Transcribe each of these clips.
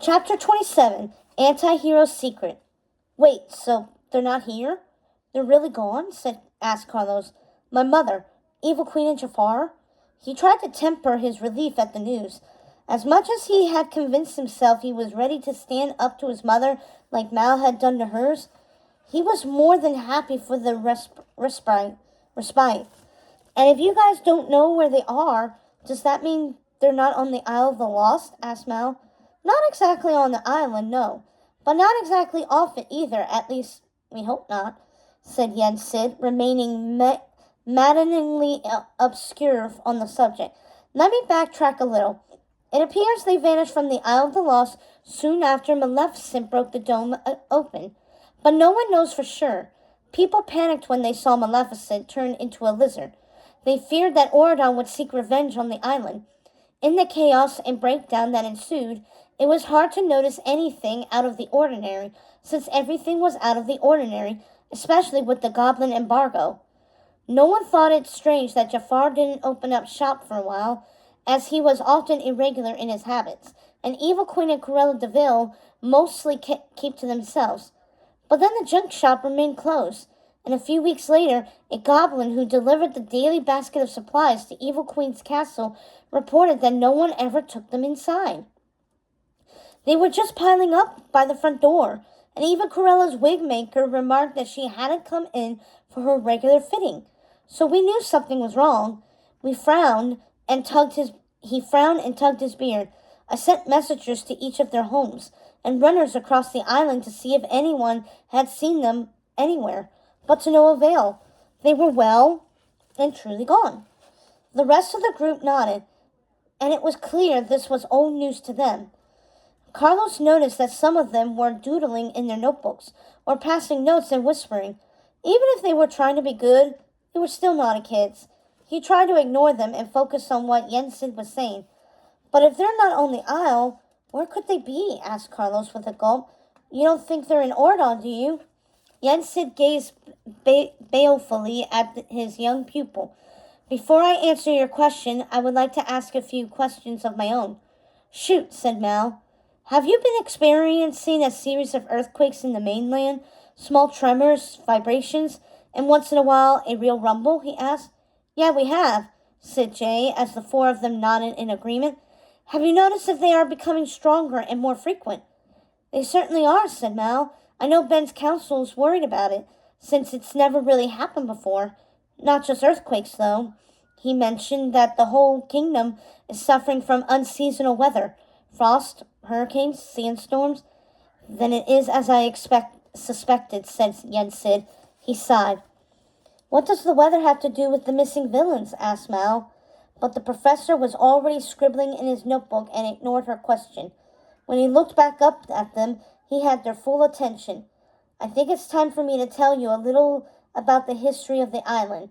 Chapter 27, Anti-Hero's Secret. Wait, so they're not here? They're really gone? Asked Carlos. My mother, Evil Queen and Jafar? He tried to temper his relief at the news. As much as he had convinced himself he was ready to stand up to his mother like Mal had done to hers, he was more than happy for the respite. And if you guys don't know where they are, does that mean they're not on the Isle of the Lost? Asked Mal. Not exactly on the island, no. But not exactly off it either, at least we hope not, said Yen Sid, remaining maddeningly obscure on the subject. Let me backtrack a little. It appears they vanished from the Isle of the Lost soon after Maleficent broke the dome open. But no one knows for sure. People panicked when they saw Maleficent turn into a lizard. They feared that Auradon would seek revenge on the island. In the chaos and breakdown that ensued, it was hard to notice anything out of the ordinary, since everything was out of the ordinary, especially with the goblin embargo. No one thought it strange that Jafar didn't open up shop for a while, as he was often irregular in his habits, and Evil Queen and Cruella de Vil mostly keep to themselves. But then the junk shop remained closed, and a few weeks later, a goblin who delivered the daily basket of supplies to Evil Queen's castle reported that no one ever took them inside. They were just piling up by the front door, and even Corella's wig maker remarked that she hadn't come in for her regular fitting. So we knew something was wrong. He frowned and tugged his beard. I sent messengers to each of their homes and runners across the island to see if anyone had seen them anywhere, but to no avail. They were well and truly gone. The rest of the group nodded, and it was clear this was old news to them. Carlos noticed that some of them were doodling in their notebooks or passing notes and whispering. Even if they were trying to be good, they were still naughty kids. He tried to ignore them and focus on what Yensid was saying. But if they're not on the Isle, where could they be? Asked Carlos with a gulp. You don't think they're in Ordon, do you? Yensid gazed balefully at his young pupil. Before I answer your question, I would like to ask a few questions of my own. Shoot, said Mal. Have you been experiencing a series of earthquakes in the mainland? Small tremors, vibrations, and once in a while a real rumble? He asked. Yeah, we have, said Jay, as the four of them nodded in agreement. Have you noticed if they are becoming stronger and more frequent? They certainly are, said Mal. I know Ben's council is worried about it, since it's never really happened before. Not just earthquakes, though. He mentioned that the whole kingdom is suffering from unseasonal weather. Frost, hurricanes, sandstorms. Then it is as I suspected, said Yensid. He sighed. What does the weather have to do with the missing villains? Asked Mal. But the professor was already scribbling in his notebook and ignored her question. When he looked back up at them, he had their full attention. I think it's time for me to tell you a little about the history of the island.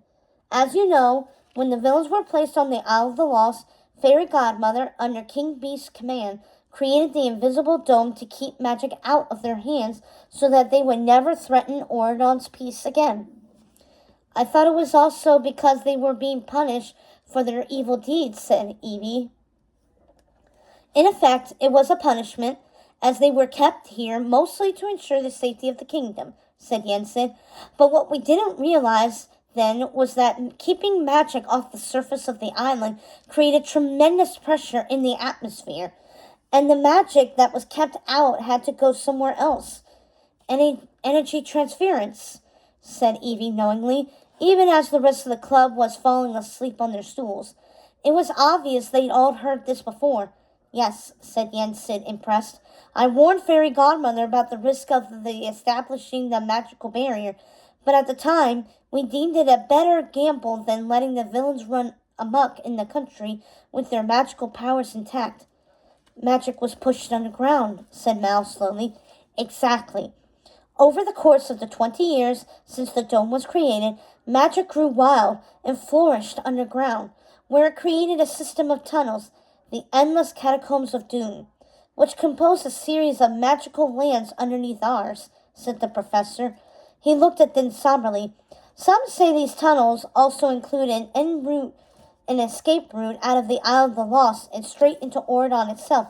As you know, when the villains were placed on the Isle of the Lost, Fairy Godmother, under King Beast's command, created the invisible dome to keep magic out of their hands so that they would never threaten Auradon's peace again. I thought it was also because they were being punished for their evil deeds, said Evie. In effect, it was a punishment, as they were kept here mostly to ensure the safety of the kingdom, said Yensid. But what we didn't realize then was that keeping magic off the surface of the island created tremendous pressure in the atmosphere, and the magic that was kept out had to go somewhere else. Energy transference, said Evie knowingly, even as the rest of the club was falling asleep on their stools. It was obvious they'd all heard this before. Yes, said Yensid, impressed. I warned Fairy Godmother about the risk of establishing the magical barrier, but at the time, we deemed it a better gamble than letting the villains run amok in the country with their magical powers intact. Magic was pushed underground, said Mal slowly. Exactly. Over the course of the 20 years since the dome was created, magic grew wild and flourished underground, where it created a system of tunnels, the endless catacombs of Doom, which composed a series of magical lands underneath ours, said the professor. He looked at them somberly. Some say these tunnels also include an escape route out of the Isle of the Lost and straight into Auradon itself.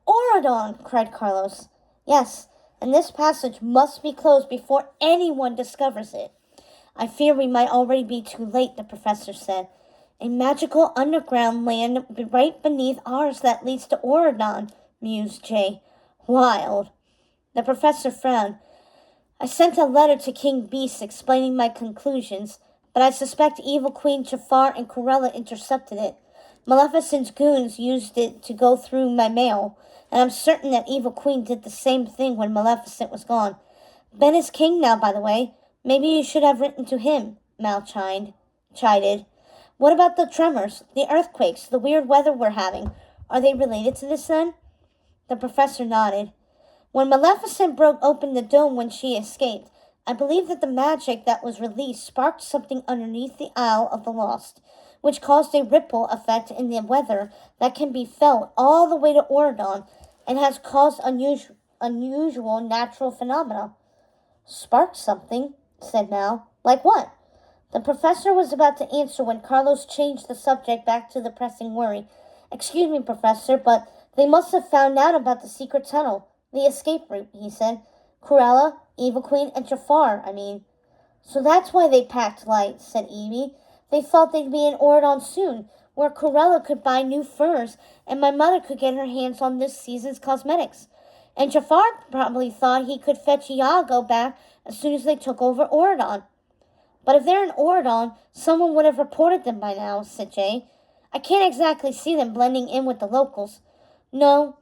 Or Oradon, cried Carlos. Yes, and this passage must be closed before anyone discovers it. I fear we might already be too late, the professor said. A magical underground land right beneath ours that leads to Oradon, mused Jay. Wild. The professor frowned. I sent a letter to King Beast explaining my conclusions, but I suspect Evil Queen Jafar and Corella intercepted it. Maleficent's goons used it to go through my mail, and I'm certain that Evil Queen did the same thing when Maleficent was gone. Ben is king now, by the way. Maybe you should have written to him, Mal chided. What about the tremors, the earthquakes, the weird weather we're having? Are they related to this then? The professor nodded. When Maleficent broke open the dome when she escaped, I believe that the magic that was released sparked something underneath the Isle of the Lost, which caused a ripple effect in the weather that can be felt all the way to Oradon and has caused unusual natural phenomena. Sparked something, said Mal. Like what? The professor was about to answer when Carlos changed the subject back to the pressing worry. Excuse me, Professor, but they must have found out about the secret tunnel, the escape route, he said. Cruella, Evil Queen, and Jafar, I mean. So that's why they packed light, said Evie. They thought they'd be in Oradon soon, where Cruella could buy new furs and my mother could get her hands on this season's cosmetics. And Jafar probably thought he could fetch Iago back as soon as they took over Oradon. But if they're in Oradon, someone would have reported them by now, said Jay. I can't exactly see them blending in with the locals. No,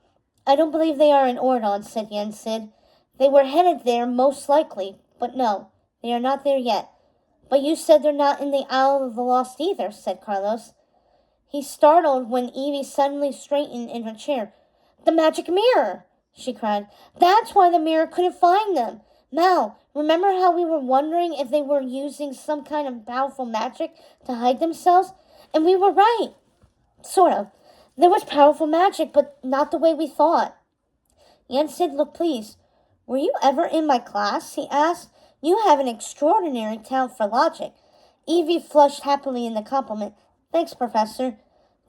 I don't believe they are in Oradon, said Yen Sid. They were headed there, most likely, but no, they are not there yet. But you said they're not in the Isle of the Lost either, said Carlos. He startled when Evie suddenly straightened in her chair. The magic mirror, she cried. That's why the mirror couldn't find them. Mal, remember how we were wondering if they were using some kind of powerful magic to hide themselves? And we were right. Sort of. There was powerful magic, but not the way we thought. Yen Sid looked pleased. Were you ever in my class? He asked. You have an extraordinary talent for logic. Evie flushed happily in the compliment. Thanks, Professor.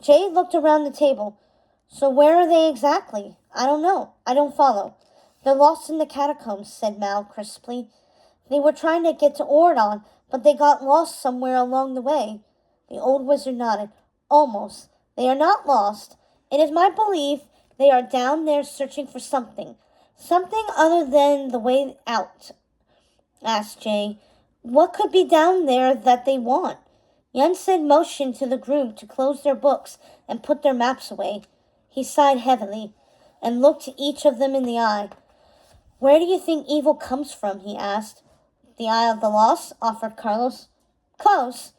Jay looked around the table. So where are they exactly? I don't know. I don't follow. They're lost in the catacombs, said Mal crisply. They were trying to get to Oradon, but they got lost somewhere along the way. The old wizard nodded. Almost. They are not lost. It is my belief they are down there searching for something. Something other than the way out, asked Jay. What could be down there that they want? Yensid motioned to the group to close their books and put their maps away. He sighed heavily and looked each of them in the eye. Where do you think evil comes from? He asked. The Isle of the Lost, offered Carlos. Close.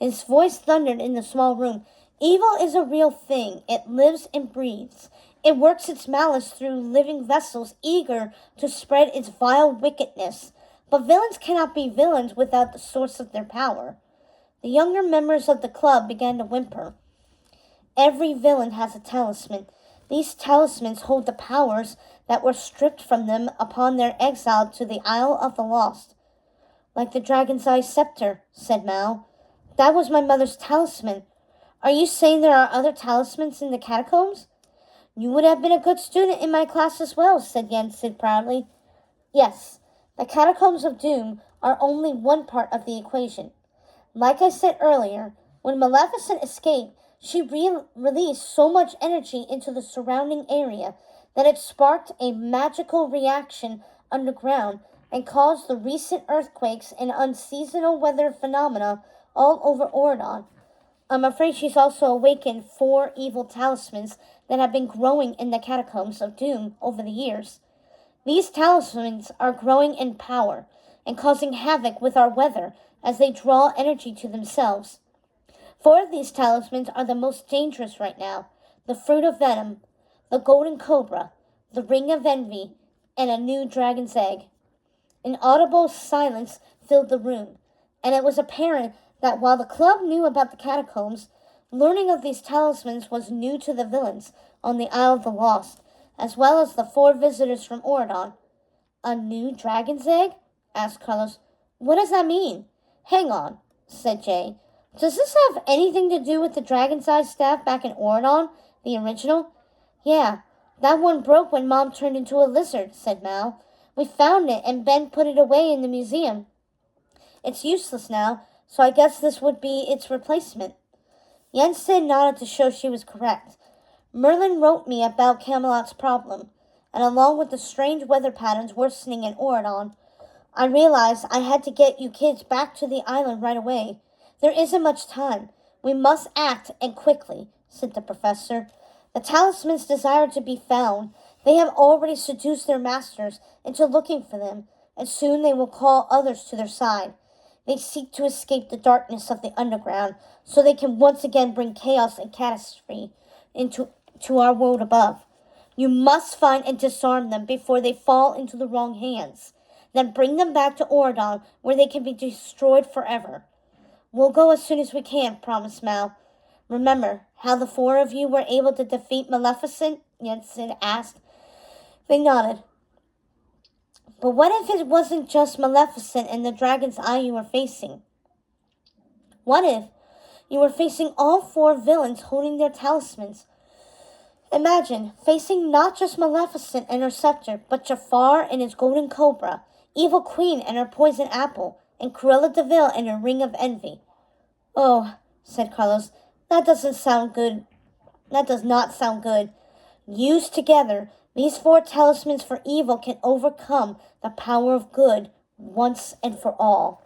His voice thundered in the small room. Evil is a real thing. It lives and breathes. It works its malice through living vessels eager to spread its vile wickedness. But villains cannot be villains without the source of their power. The younger members of the club began to whimper. Every villain has a talisman. These talismans hold the powers that were stripped from them upon their exile to the Isle of the Lost. Like the Dragon's Eye Scepter, said Mal. That was my mother's talisman. Are you saying there are other talismans in the catacombs? You would have been a good student in my class as well, said Yensid proudly. Yes, the catacombs of doom are only one part of the equation. Like I said earlier, when Maleficent escaped, she released so much energy into the surrounding area that it sparked a magical reaction underground and caused the recent earthquakes and unseasonal weather phenomena all over Oradon. I'm afraid she's also awakened 4 evil talismans that have been growing in the catacombs of doom over the years. These talismans are growing in power and causing havoc with our weather as they draw energy to themselves. 4 of these talismans are the most dangerous right now. The Fruit of Venom, the Golden Cobra, the Ring of Envy, and a new dragon's egg. An audible silence filled the room, and it was apparent that while the club knew about the catacombs, learning of these talismans was new to the villains on the Isle of the Lost, as well as the 4 visitors from Oradon. A new dragon's egg? Asked Carlos. What does that mean? Hang on, said Jay. Does this have anything to do with the Dragon's Eye staff back in Oradon, the original? Yeah, That one broke when Mom turned into a lizard, said Mal. We found it and Ben put it away in the museum. It's useless now, so I guess this would be its replacement. Yensid nodded to show she was correct. Merlin wrote me about Camelot's problem, and along with the strange weather patterns worsening in Oridon, I realized I had to get you kids back to the island right away. There isn't much time. We must act, and quickly, said the professor. The talismans desire to be found. They have already seduced their masters into looking for them, and soon they will call others to their side. They seek to escape the darkness of the underground, so they can once again bring chaos and catastrophe into our world above. You must find and disarm them before they fall into the wrong hands. Then bring them back to Oridon, where they can be destroyed forever. We'll go as soon as we can, promised Mal. Remember how the four of you were able to defeat Maleficent? Yensid asked. They nodded. But what if it wasn't just Maleficent and the dragon's eye you were facing? What if you were facing all four villains holding their talismans? Imagine facing not just Maleficent and her scepter, but Jafar and his golden cobra, Evil Queen and her poison apple, and Cruella de Vil and her ring of envy. Oh, said Carlos, that doesn't sound good. That does not sound good. Used together, these four talismans for evil can overcome the power of good once and for all.